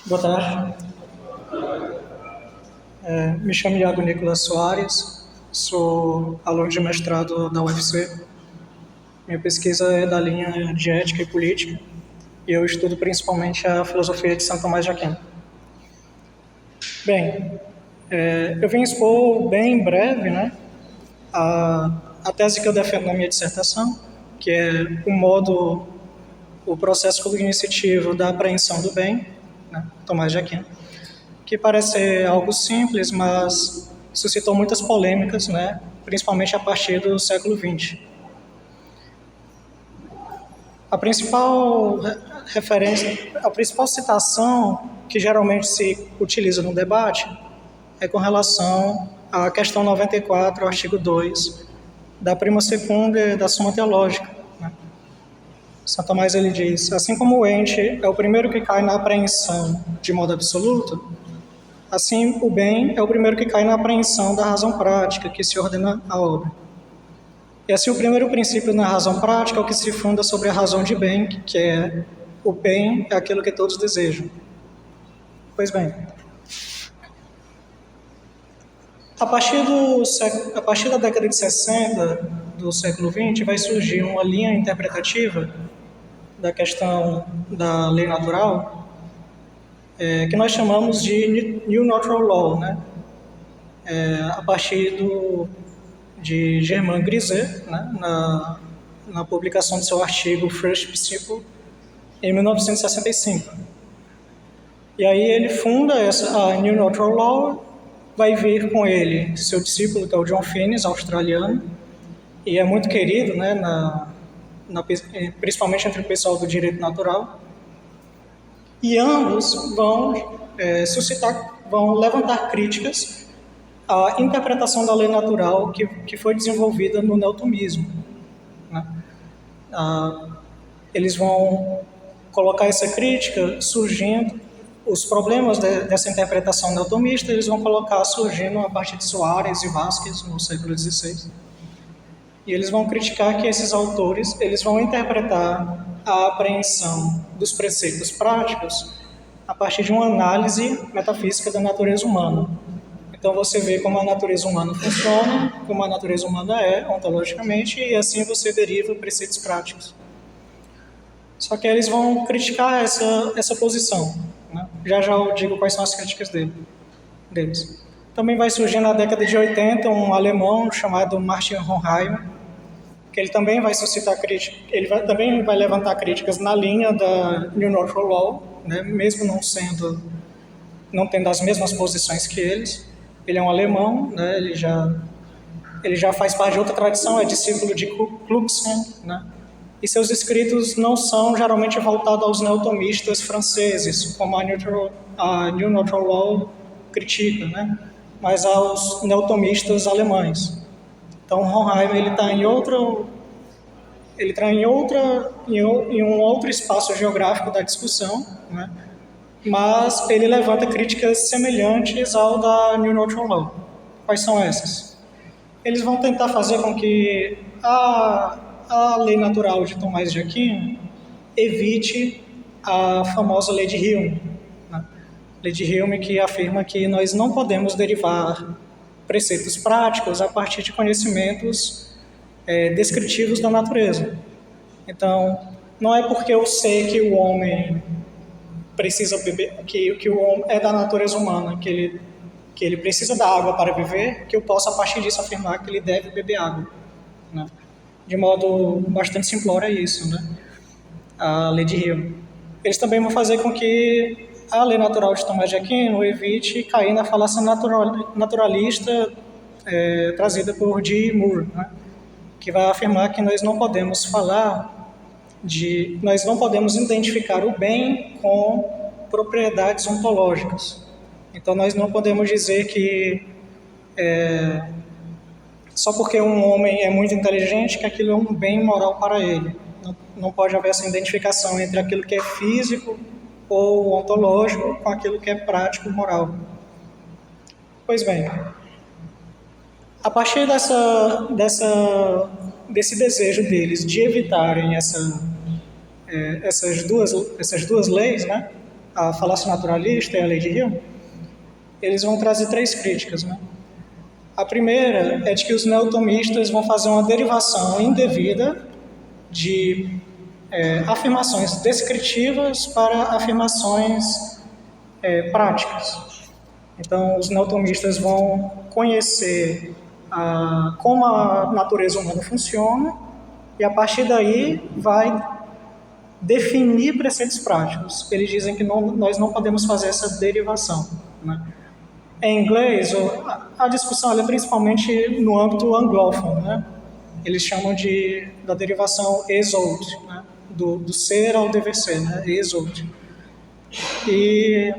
Boa tarde. Me chamo Iago Nicolas Soares, sou aluno de mestrado da UFC. Minha pesquisa é da linha de ética e política e eu estudo principalmente a filosofia de São Tomás de Aquino. Bem, eu vim expor bem em breve, né, a tese que eu defendo na minha dissertação, que é o processo cognitivo da apreensão do bem, né, Tomás de Aquino, que parece ser algo simples, mas suscitou muitas polêmicas, né, principalmente a partir do século XX. A principal citação que geralmente se utiliza no debate é com relação à questão 94, artigo 2, da prima secunda da Suma Teológica. São Tomás ele diz: assim como o ente é o primeiro que cai na apreensão de modo absoluto, assim o bem é o primeiro que cai na apreensão da razão prática que se ordena à obra. E assim o primeiro princípio na razão prática é o que se funda sobre a razão de bem, que é o bem é aquilo que todos desejam. Pois bem, a partir da década de 60 do século XX vai surgir uma linha interpretativa da questão da lei natural, que nós chamamos de New Natural Law, né? A partir de Germain Griset, né? na publicação do seu artigo First Principle, em 1965. E aí ele funda a New Natural Law, vai vir com ele seu discípulo, que é o John Finnis, australiano, e é muito querido, né, principalmente entre o pessoal do direito natural. E ambos vão levantar críticas à interpretação da lei natural que foi desenvolvida no neotomismo, né? Eles vão colocar essa crítica surgindo, os problemas dessa interpretação neotomista, eles vão colocar surgindo a partir de Soares e Vasquez no século XVI. E eles vão criticar que esses autores, eles vão interpretar a apreensão dos preceitos práticos a partir de uma análise metafísica da natureza humana. Então você vê como a natureza humana funciona, como a natureza humana é ontologicamente, e assim você deriva preceitos práticos. Só que eles vão criticar essa posição, né? Já eu digo quais são as críticas deles. Também vai surgir na década de 80 um alemão chamado Martin Horkheimer, que ele também vai suscitar críticas, também vai levantar críticas na linha da New Natural Law, né? Mesmo não tendo as mesmas posições que eles. Ele é um alemão, né? Ele já faz parte de outra tradição, é discípulo de Kluckstein, né? E seus escritos não são geralmente voltados aos neotomistas franceses, como a New Natural Law critica, né? Mas aos neotomistas alemães. Então, Horkheimer ele está em um outro espaço geográfico da discussão, né? Mas ele levanta críticas semelhantes ao da New Natural Law. Quais são essas? Eles vão tentar fazer com que a lei natural de Tomás de Aquino evite a famosa lei de Hume, né? Lei de Hume que afirma que nós não podemos derivar preceitos práticos a partir de conhecimentos descritivos da natureza. Então, não é porque eu sei que o homem precisa beber, que o homem é da natureza humana, que ele precisa da água para viver, que eu posso, a partir disso, afirmar que ele deve beber água, né? De modo bastante simplório é isso, né? A lei de Hume. Eles também vão fazer com que a lei natural de Tomás de Aquino evite cair na falácia naturalista trazida por D. Moore, né? Que vai afirmar que nós não podemos nós não podemos identificar o bem com propriedades ontológicas. Então nós não podemos dizer que só porque um homem é muito inteligente que aquilo é um bem moral para ele. Não pode haver essa identificação entre aquilo que é físico ou ontológico com aquilo que é prático moral. Pois bem, a partir desse desejo deles de evitarem essas duas leis, né, a falácia naturalista e a lei de Hume, eles vão trazer três críticas, né? A primeira é de que os neotomistas vão fazer uma derivação indevida de afirmações descritivas para afirmações práticas. Então, os neotomistas vão conhecer como a natureza humana funciona e, a partir daí, vai definir preceitos práticos. Eles dizem que nós não podemos fazer essa derivação, né? Em inglês, a discussão é principalmente no âmbito anglófono, né? Eles chamam da derivação is-ought, né? Do ser ao dever ser, né? Is-ought. E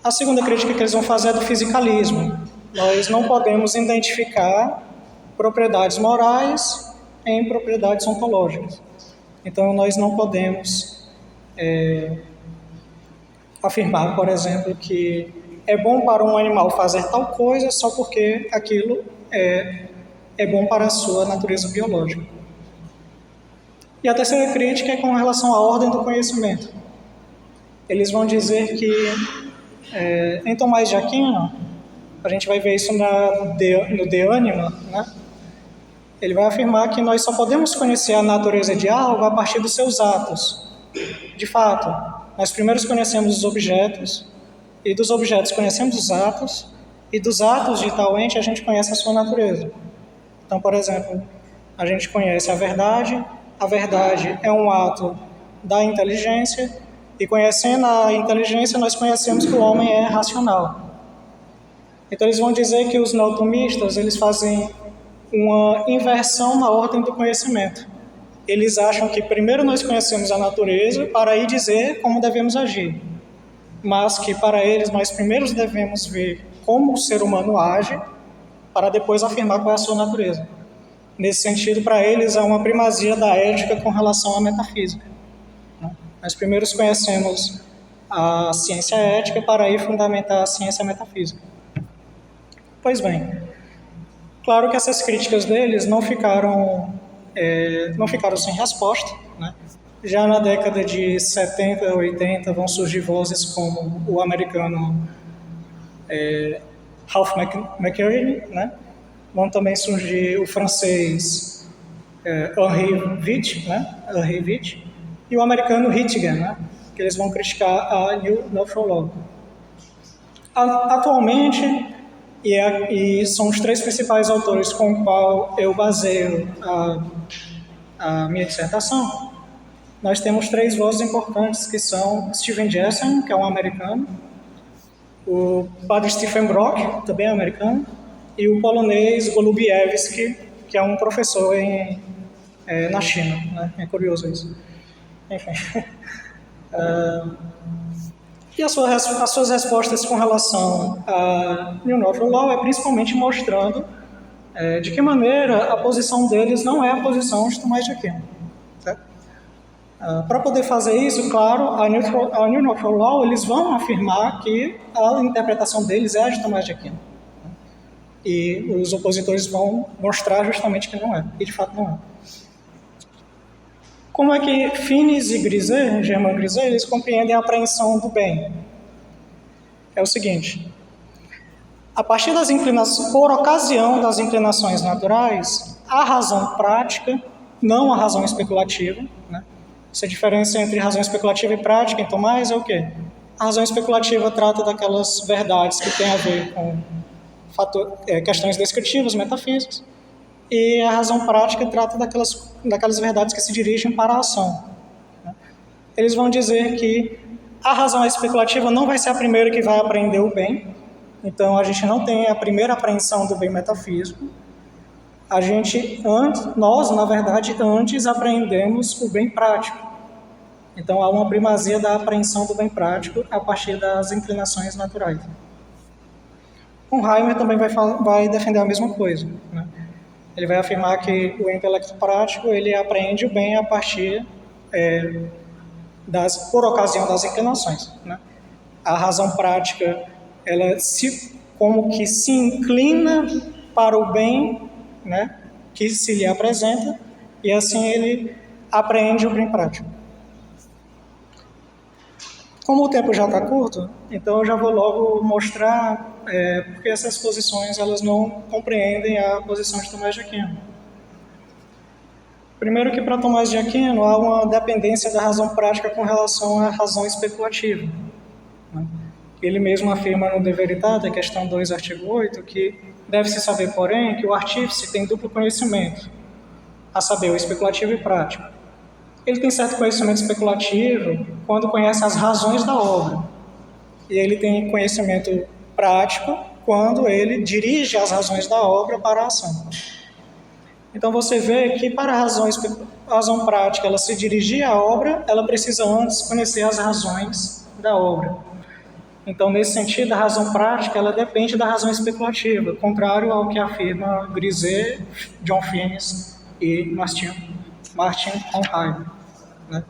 a segunda crítica que eles vão fazer é do fisicalismo. Nós não podemos identificar propriedades morais em propriedades ontológicas. Então, nós não podemos afirmar, por exemplo, que é bom para um animal fazer tal coisa só porque aquilo é bom para a sua natureza biológica. E a terceira crítica é com relação à ordem do conhecimento. Eles vão dizer que, em Tomás de Aquino, a gente vai ver isso no De Anima, né? Ele vai afirmar que nós só podemos conhecer a natureza de algo a partir dos seus atos. De fato, nós primeiro conhecemos os objetos, e dos objetos conhecemos os atos, e dos atos de tal ente a gente conhece a sua natureza. Então, por exemplo, a gente conhece a verdade é um ato da inteligência, e conhecendo a inteligência nós conhecemos que o homem é racional. Então eles vão dizer que os neotomistas, eles fazem uma inversão na ordem do conhecimento. Eles acham que primeiro nós conhecemos a natureza para aí dizer como devemos agir, mas que para eles nós primeiro devemos ver como o ser humano age para depois afirmar qual é a sua natureza. Nesse sentido, para eles há uma primazia da ética com relação à metafísica. Nós primeiro conhecemos a ciência ética para aí fundamentar a ciência metafísica. Pois bem, claro que essas críticas deles não ficaram sem resposta, né? Já na década de 70, 80, vão surgir vozes como o americano Ralph McElroy, né? Vão também surgir o francês Henri Witt, né? Henri Witt, e o americano Hittigan, né? Que eles vão criticar a New Natural Law. Atualmente, e são os três principais autores com os quais eu baseio a minha dissertação, nós temos três vozes importantes, que são Steven Jessen, que é um americano, o padre Stephen Brock, também é americano, e o polonês Golubiewski, que é um professor na China, né? É curioso isso. Enfim. E as suas respostas com relação a New Natural Law é principalmente mostrando de que maneira a posição deles não é a posição de Tomás de Aquino. Para poder fazer isso, claro, a New Natural Law, eles vão afirmar que a interpretação deles é a de Tomás de Aquino. E os opositores vão mostrar justamente que não é, e de fato não é. Como é que Finis e Griset, Germain Griset, eles compreendem a apreensão do bem? É o seguinte: a partir das inclinações, por ocasião das inclinações naturais, a razão prática, não a razão especulativa, né? Essa diferença entre razão especulativa e prática, em Tomás, é o quê? A razão especulativa trata daquelas verdades que têm a ver com questões descritivas, metafísicas, e a razão prática trata daquelas verdades que se dirigem para a ação. Eles vão dizer que a razão especulativa não vai ser a primeira que vai apreender o bem, então a gente não tem a primeira apreensão do bem metafísico. Nós, na verdade, antes apreendemos o bem prático. Então há uma primazia da apreensão do bem prático a partir das inclinações naturais. Horkheimer também vai defender a mesma coisa, né? Ele vai afirmar que o intelecto prático ele apreende o bem a partir por ocasião das inclinações, né? A razão prática ela como que se inclina para o bem, né, que se lhe apresenta, E assim ele apreende o bem prático. Como o tempo já está curto, então eu já vou logo mostrar porque essas posições elas não compreendem a posição de Tomás de Aquino. Primeiro que para Tomás de Aquino há uma dependência da razão prática com relação à razão especulativa. Ele mesmo afirma no De Veritate, questão 2, artigo 8, que deve-se saber, porém, que o artífice tem duplo conhecimento, a saber, o especulativo e prático. Ele tem certo conhecimento especulativo quando conhece as razões da obra, e ele tem conhecimento prático quando ele dirige as razões da obra para a ação. Então você vê que para a razão prática ela se dirigir à obra, ela precisa antes conhecer as razões da obra. Então, nesse sentido, a razão prática ela depende da razão especulativa, contrário ao que afirma Grisé, John Finnis e Martin Horkheimer, né?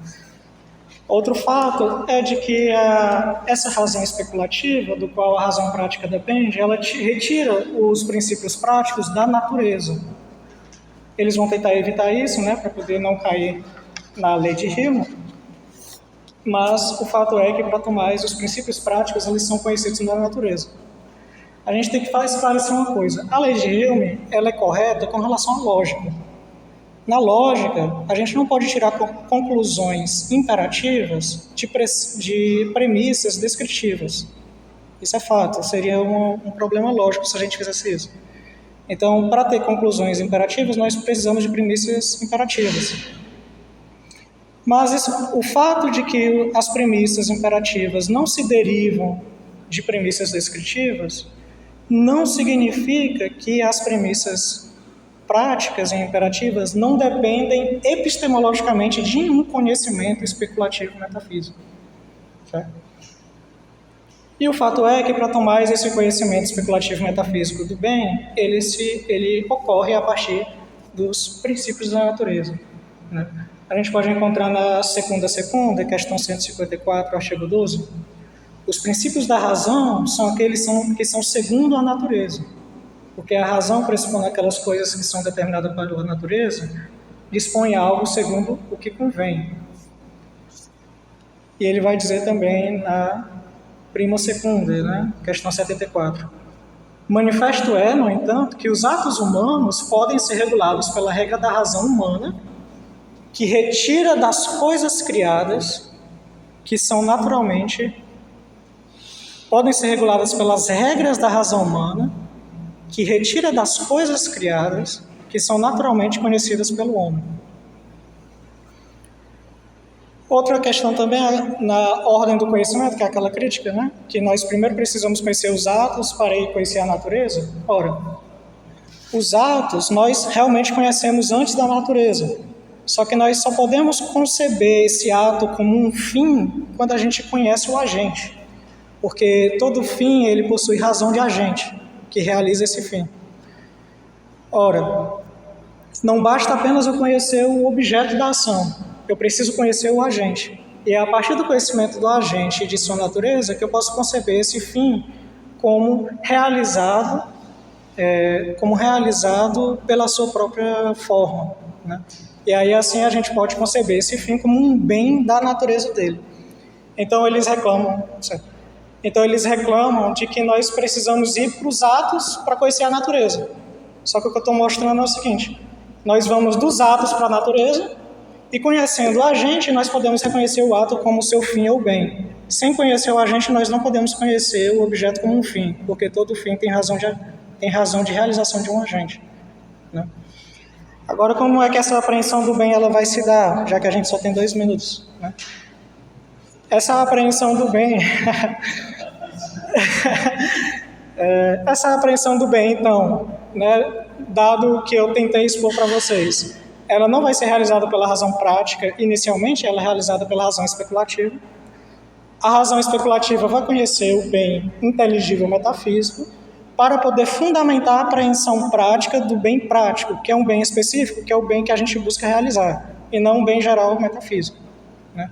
Outro fato é de que essa razão especulativa, do qual a razão prática depende, ela retira os princípios práticos da natureza. Eles vão tentar evitar isso, né, para poder não cair na lei de Hume, mas o fato é que, para Tomás, os princípios práticos eles são conhecidos na natureza. A gente tem que esclarecer uma coisa. A lei de Hume ela é correta com relação à lógica. Na lógica, a gente não pode tirar conclusões imperativas de premissas descritivas. Isso é fato, seria um problema lógico se a gente fizesse isso. Então, para ter conclusões imperativas, nós precisamos de premissas imperativas. Mas o fato de que as premissas imperativas não se derivam de premissas descritivas não significa que as premissas práticas e imperativas não dependem epistemologicamente de um conhecimento especulativo metafísico. Certo? E o fato é que, para Tomás, esse conhecimento especulativo metafísico do bem, ele ocorre a partir dos princípios da natureza, né? A gente pode encontrar na segunda, questão 154, artigo 12, os princípios da razão são aqueles que são segundo a natureza, porque a razão, pressupondo aquelas coisas que são determinadas pela natureza, dispõe algo segundo o que convém. E ele vai dizer também na prima secunda, né? Questão 74. Manifesto é, no entanto, que os atos humanos podem ser regulados pela regra da razão humana, que retira das coisas criadas, que são naturalmente, podem ser reguladas pelas regras da razão humana, que retira das coisas criadas, que são naturalmente conhecidas pelo homem. Outra questão também é na ordem do conhecimento, que é aquela crítica, né? Que nós primeiro precisamos conhecer os atos para ir conhecer a natureza. Ora, os atos nós realmente conhecemos antes da natureza. Só que nós só podemos conceber esse ato como um fim quando a gente conhece o agente. Porque todo fim ele possui razão de agente, que realiza esse fim. Ora, não basta apenas eu conhecer o objeto da ação, eu preciso conhecer o agente. E é a partir do conhecimento do agente e de sua natureza que eu posso conceber esse fim como realizado pela sua própria forma, né? E aí assim a gente pode conceber esse fim como um bem da natureza dele. Então eles reclamam de que nós precisamos ir para os atos para conhecer a natureza. Só que o que eu estou mostrando é o seguinte: nós vamos dos atos para a natureza e conhecendo o agente nós podemos reconhecer o ato como seu fim ou bem. Sem conhecer o agente nós não podemos conhecer o objeto como um fim, porque todo fim tem razão de realização de um agente, né? Agora, como é que essa apreensão do bem ela vai se dar, já que a gente só tem 2 minutos, né? Essa apreensão do bem, então, né, dado o que eu tentei expor para vocês, ela não vai ser realizada pela razão prática, inicialmente ela é realizada pela razão especulativa. A razão especulativa vai conhecer o bem inteligível metafísico, para poder fundamentar a apreensão prática do bem prático, que é um bem específico, que é o bem que a gente busca realizar, e não um bem geral metafísico, né?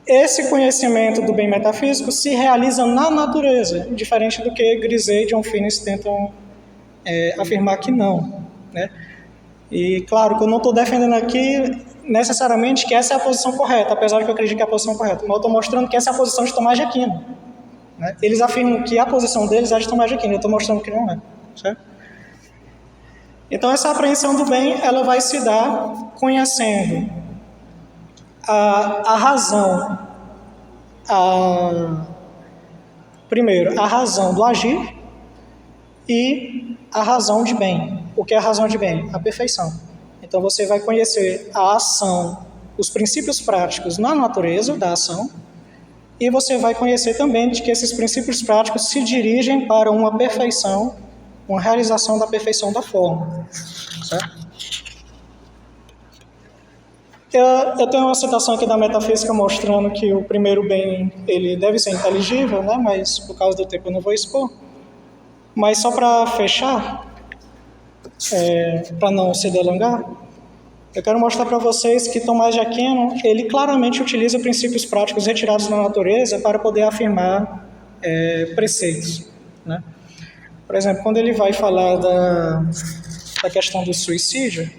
Esse conhecimento do bem metafísico se realiza na natureza, diferente do que Grisé e John Finnis tentam afirmar que não, né? E claro que eu não estou defendendo aqui necessariamente que essa é a posição correta, apesar de que eu acredito que é a posição correta, mas eu estou mostrando que essa é a posição de Tomás de Aquino, né? Eles afirmam que a posição deles é de Tomás de Aquino, eu estou mostrando que não é, certo? Então essa apreensão do bem, ela vai se dar conhecendo a razão, primeiro, a razão do agir e a razão de bem. O que é a razão de bem? A perfeição. Então você vai conhecer a ação, os princípios práticos na natureza da ação, e você vai conhecer também de que esses princípios práticos se dirigem para uma perfeição, uma realização da perfeição da forma. Certo? Eu tenho uma citação aqui da metafísica mostrando que o primeiro bem ele deve ser inteligível, né? Mas por causa do tempo eu não vou expor. Mas só para fechar, para não se delongar, eu quero mostrar para vocês que Tomás de Aquino, ele claramente utiliza princípios práticos retirados da natureza para poder afirmar preceitos, né? Por exemplo, quando ele vai falar da questão do suicídio,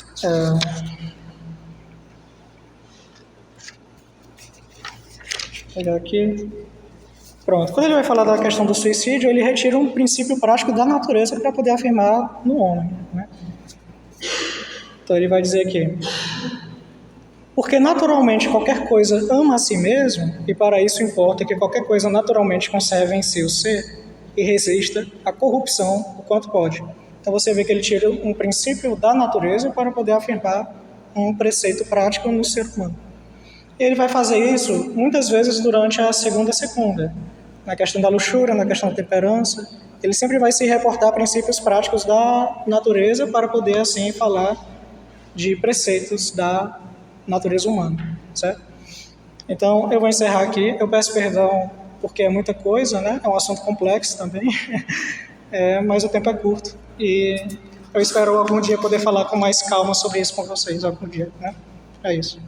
deixa eu pegar aqui. Pronto. Quando ele vai falar da questão do suicídio, ele retira um princípio prático da natureza para poder afirmar no homem, né? Então ele vai dizer aqui: porque naturalmente qualquer coisa ama a si mesmo, e para isso importa que qualquer coisa naturalmente conserve em si o ser e resista à corrupção o quanto pode. Então você vê que ele tira um princípio da natureza para poder afirmar um preceito prático no ser humano. E ele vai fazer isso muitas vezes durante a segunda secunda, na questão da luxúria, na questão da temperança. Ele sempre vai se reportar a princípios práticos da natureza para poder assim falar de preceitos da natureza humana, certo? Então eu vou encerrar aqui. Eu peço perdão porque é muita coisa, né? É um assunto complexo também, mas o tempo é curto e eu espero algum dia poder falar com mais calma sobre isso com vocês, algum dia, né? É isso.